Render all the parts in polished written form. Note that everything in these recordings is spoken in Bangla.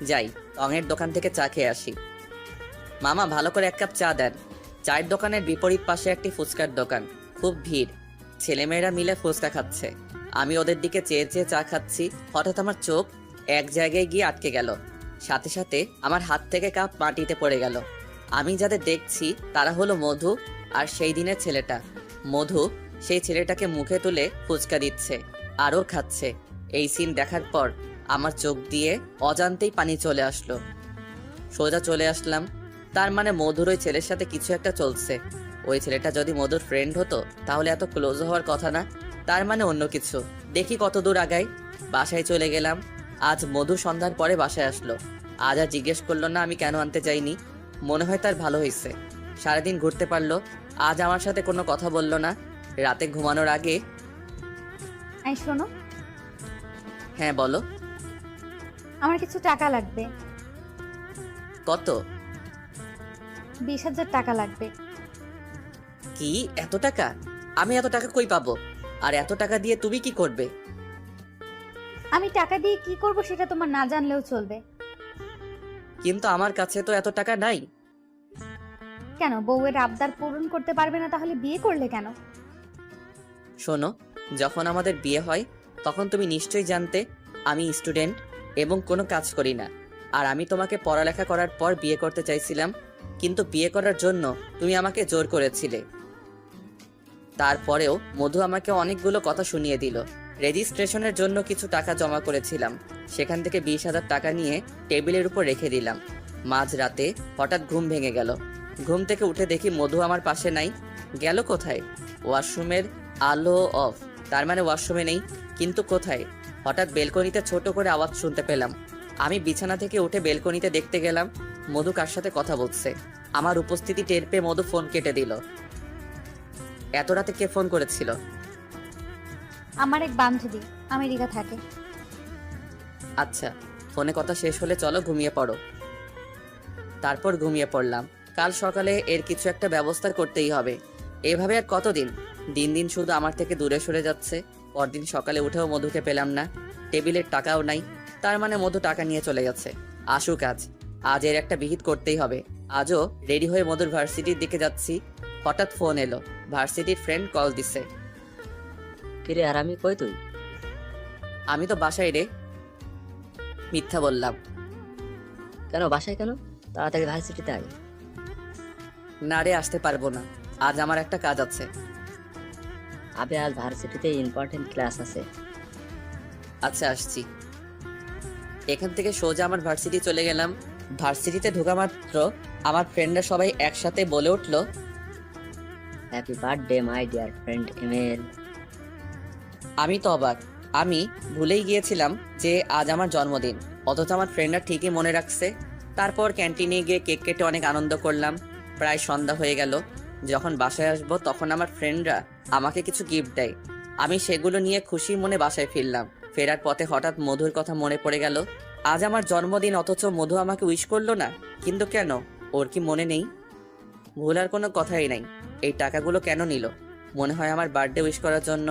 যাই, টঙের দোকান থেকে চা খেয়ে আসি। মামা, ভালো করে এক কাপ চা দেন। চায়ের দোকানের বিপরীত পাশে একটি ফুচকার দোকান, খুব ভিড়। ছেলেমেয়েরা মিলে ফুচকা খাচ্ছে। আমি ওদের দিকে চেয়ে চেয়ে চা খাচ্ছি। হঠাৎ আমার চোখ এক জায়গায় গিয়ে আটকে গেল। সাথে সাথে আমার হাত থেকে কাপ মাটিতে পড়ে গেল। আমি যাদের দেখছি তারা হলো মধু আর সেই দিনের ছেলেটা। মধু সেই ছেলেটাকে মুখে তুলে ফুচকা দিচ্ছে, আরও খাচ্ছে। এই সিন দেখার পর আমার চোখ দিয়ে অজান্তেই পানি চলে আসলো। সোজা চলে আসলাম। তার মানে মধুর ওই ছেলের সাথে কিছু একটা চলছে। ওই ছেলেটা যদি মধুর ফ্রেন্ড হতো তাহলে এত ক্লোজ হওয়ার কথা না। তার মানে অন্য কিছু। দেখি কত দূর আগাই। বাসায় চলে গেলাম। আজ মধু সন্ধ্যার পরে বাসায় আসলো। আজ আর জিজ্ঞেস করলো না আমি কেন আনতে যাইনি। মনে হয় তার ভালো হয়েছে, সারাদিন ঘুরতে পারলো। আজ আমার সাথে কোনো কথা বললো না। রাতে ঘুমানোর আগে। এই শোনো, হ্যাঁ বলো। আমার কিছু টাকা লাগবে। কত? 20,000 টাকা লাগবে। কি, এত টাকা? আমি এত টাকা কই পাবো? আর এত টাকা দিয়ে তুমি কি করবে? আমি টাকা দিয়ে কি করব সেটা তোমার না জানলেও চলবে। কিন্তু আমার কাছে তো এত টাকা নাই। কেন, বউয়ের আবদার পূরণ করতে পারবে না তাহলে বিয়ে করলে কেন? শোনো, যখন আমাদের বিয়ে হয় তখন তুমি নিশ্চয়ই জানতে আমি স্টুডেন্ট এবং কোনো কাজ করি না। আর আমি তোমাকে পড়ালেখা করার পর বিয়ে করতে চাইছিলাম, কিন্তু বিয়ে করার জন্য তুমি আমাকে জোর করেছিলে। তারপরেও মধু আমাকে অনেকগুলো কথা শুনিয়ে দিল। রেজিস্ট্রেশনের জন্য কিছু টাকা জমা করেছিলাম, সেখান থেকে 20,000 টাকা নিয়ে টেবিলের উপর রেখে দিলাম। মাঝরাতে হঠাৎ ঘুম ভেঙে গেল। ঘুম থেকে উঠে দেখি মধু আমার পাশে নাই। গেল কোথায়? ওয়াশরুমের আলো অফ, তার মানে ওয়াশরুমে নেই। কিন্তু কোথায়? হঠাৎ বেলকনিতে ছোট করে আওয়াজ শুনতে পেলাম। আমি বিছানা থেকে উঠে বেলকনিতে দেখতে গেলাম মধু কার সাথে কথা বলছে। আমার উপস্থিতি টের পেয়ে মধু ফোন কেটে দিল। এত রাতে কে ফোন করেছিল? আমার এক বান্ধবী আমেরিকা থাকে। আচ্ছা, ফোনে কথা শেষ হলে চলো ঘুমিয়ে পড়ো। তারপর ঘুমিয়ে পড়লাম। কাল সকালে এর কিছু একটা ব্যবস্থা করতেই হবে। এভাবে আর কতদিন? দিন দিন শুধু আমার থেকে দূরে সরে যাচ্ছে। পরদিন সকালে উঠেও মধুকে পেলাম না। টেবিলের টাকাও নাই। তার মানে মধু টাকা নিয়ে চলে গেছে। আসুক আজ। আজ এর একটা বিহিত করতেই হবে। আজও রেডি হয়ে মধুর ভার্সিটির দিকে যাচ্ছি। হঠাৎ ফোন এলো। ভার্সিটির ফ্রেন্ড কল দিছে। কিরে আর আমি কই তুই? আমি তো বাসায় রে। মিথ্যা বললাম। কেন বাসায় কেন? তাড়াতাড়ি ভার্সিটিতে আয়। না রে, আসতে পারবো না। আজ আমার একটা কাজ আছে। আবে আজ ভার্সিটিতে ইম্পর্টেন্ট ক্লাস আছে। আচ্ছা, আসছি। এখান থেকে সোজা আমার ভার্সিটি চলে গেলাম। ভার্সিটিতে ঢোকা মাত্র আমার ফ্রেন্ডরা সবাই একসাথে বলে উঠলো, happy birthday my dear friend ML. আমি তো অবাক। আমি ভুলেই গিয়েছিলাম যে আজ আমার জন্মদিন, অথচ আমার ফ্রেন্ডরা ঠিকই মনে রাখছে। তারপর ক্যান্টিনে গিয়ে কেক কেটে অনেক আনন্দ করলাম। প্রায় সন্ধ্যা হয়ে গেল। যখন বাসায় আসবো তখন আমার ফ্রেন্ডরা আমাকে কিছু গিফট দেয়। আমি সেগুলো নিয়ে খুশি মনে বাসায় ফিরলাম। ফেরার পথে হঠাৎ মধুর কথা মনে পড়ে গেল। আজ আমার জন্মদিন, অথচ মধু আমাকে উইশ করলো না। কিন্তু কেন? ওর কি মনে নেই? ভুলার কোনো কথাই নাই। এই টাকাগুলো কেন নিল? মনে হয় আমার বার্থডে উইশ করার জন্য,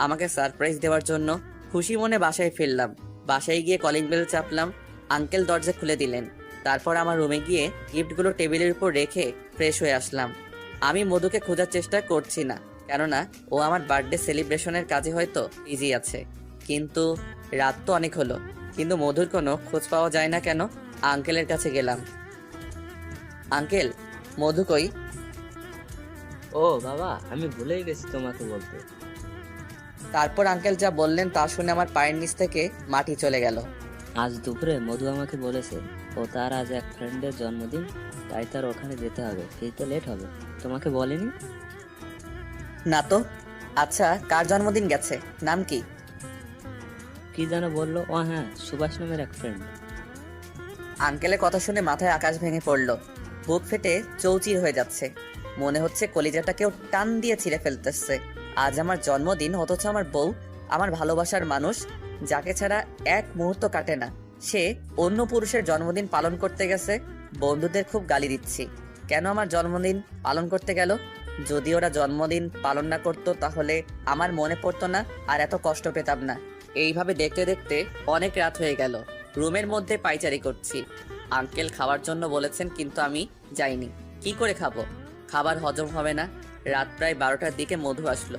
আমাকে সারপ্রাইজ দেওয়ার জন্য। খুশি মনে বাসায় ফিরলাম। বাসায় গিয়ে কলিং বেল চাপলাম। আঙ্কেল দরজা খুলে দিলেন। তারপর আমার রুমে গিয়ে গিফটগুলো টেবিলের উপর রেখে ফ্রেশ হয়ে আসলাম। আমি মধুকে খোঁজার চেষ্টা করছি না, কেননা ও আমার বার্থডে সেলিব্রেশনের কাজে হয়তো বিজি আছে। কিন্তু রাত তো অনেক হলো, কিন্তু মধুর কোনো খোঁজ পাওয়া যায় না কেন? আঙ্কেলের কাছে গেলাম। আঙ্কেল, মধু কই? ও বাবা, আমি ভুলেই গেছি তোমাকে বলতে। তারপর আঙ্কেল যা বললেন তা শুনে আমার পায়ের নিচ থেকে মাটি চলে গেল। আজ দুপুরে মধু আমাকে বলেছে ও তার আজ এক ফ্রেন্ডের জন্মদিন, তাই তার ওখানে যেতে হবে, ফিরতে লেট হবে। তোমাকে বলেনি? না তো। আচ্ছা, কার জন্মদিন গেছে? নাম কি? কি যেন বললো? ও হ্যাঁ, সুভাষ নামের এক ফ্রেন্ড। আঙ্কেলের কথা শুনে মাথায় আকাশ ভেঙে পড়ল। বুক ফেটে চৌচির হয়ে যাচ্ছে। মনে হচ্ছে কলিজাটা কেউ টান দিয়ে ছিঁড়ে ফেলতেছে। আজ আমার জন্মদিন, অথচ আমার বউ, আমার ভালোবাসার মানুষ, যাকে ছাড়া এক মুহূর্ত কাটে না, সে অন্য পুরুষের জন্মদিন পালন করতে গেছে। বন্ধুদের খুব গালি দিচ্ছি, কেন আমার জন্মদিন পালন করতে গেল। যদি ওরা জন্মদিন পালন না করতো তাহলে আমার মনে পড়তো না আর এত কষ্ট পেতাম না। এইভাবে দেখতে দেখতে অনেক রাত হয়ে গেল। রুমের মধ্যে পাইচারি করছি। আঙ্কেল খাওয়ার জন্য বলেছেন, কিন্তু আমি যাইনি। কি করে খাবো? খাবার হজম হবে না। রাত প্রায় 12টার দিকে মধু আসলো।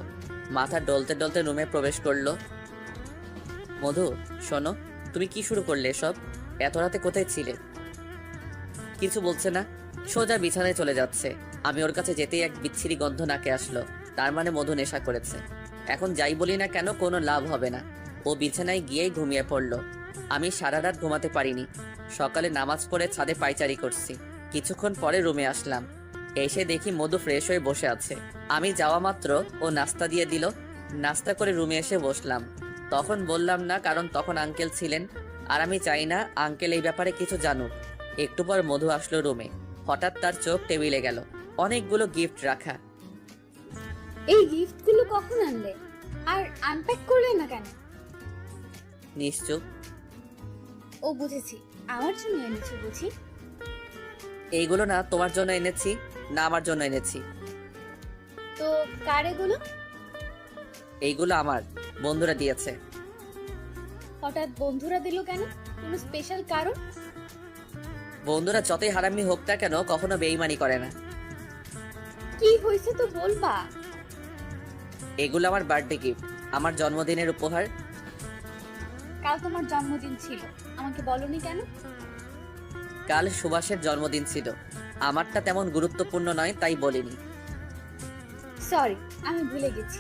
মাথা ডলতে ডলতে রুমে প্রবেশ করলো। মধু, শোনো, তুমি কি শুরু করলে এসব? এত রাতে কোথায় ছিলে? কিছু বলছে না, সোজা বিছানায় চলে যাচ্ছে। আমি ওর কাছে যেতেই এক বিচ্ছিরি গন্ধ নাকে আসলো। তার মানে মধু নেশা করেছে। এখন যাই বলি না কেন, কোনো লাভ হবে না। ও বিছানায় গিয়েই ঘুমিয়ে পড়লো। আমি সারা রাত ঘুমাতে পারিনি। সকালে নামাজ পড়ে ছাদে পায়চারি করছি। কিছুক্ষণ পরে রুমে আসলাম। এসে দেখি মধু ফ্রেশ হয়ে বসে আছে। আমি যাওয়া মাত্র ও নাস্তা দিয়ে দিল। নাস্তা করে রুমে এসে বসলাম। তখন বললাম না, কারণ তখন আঙ্কেল ছিলেন, আর আমি চাই না আঙ্কেল এই ব্যাপারে কিছু জানুক। একটু পর মধু আসলো রুমে। হঠাৎ তার চোখ টেবিলে গেল। অনেকগুলো গিফট রাখা। এই গিফটগুলো কখন আনলে? আর আনপ্যাক করলে না কেন? নিশ্চুপ। ও বুঝেছি, আমার জন্য এনেছো বুঝি। এইগুলো না তোমার জন্য এনেছি, না আমার জন্য এনেছি। তো কার এগুলো? এইগুলো আমার বন্ধুরা দিয়েছে। হঠাৎ বন্ধুরা দিল কেন? কোনো স্পেশাল কারণ? বন্ধুরা যতই হারামি হোক না কেন, কখনো বেইমানি করে না। কি হয়েছে তো বলবা। এগুলো আমার বার্থডে গিফট, আমার জন্মদিনের উপহার। কাল তোমার জন্মদিন ছিল, আমাকে বলনি কেন? কাল সুভাষের জন্মদিন ছিল। আমারটা তেমন গুরুত্বপূর্ণ নয়, তাই বলিনি। সরি, আমি ভুলে গেছি।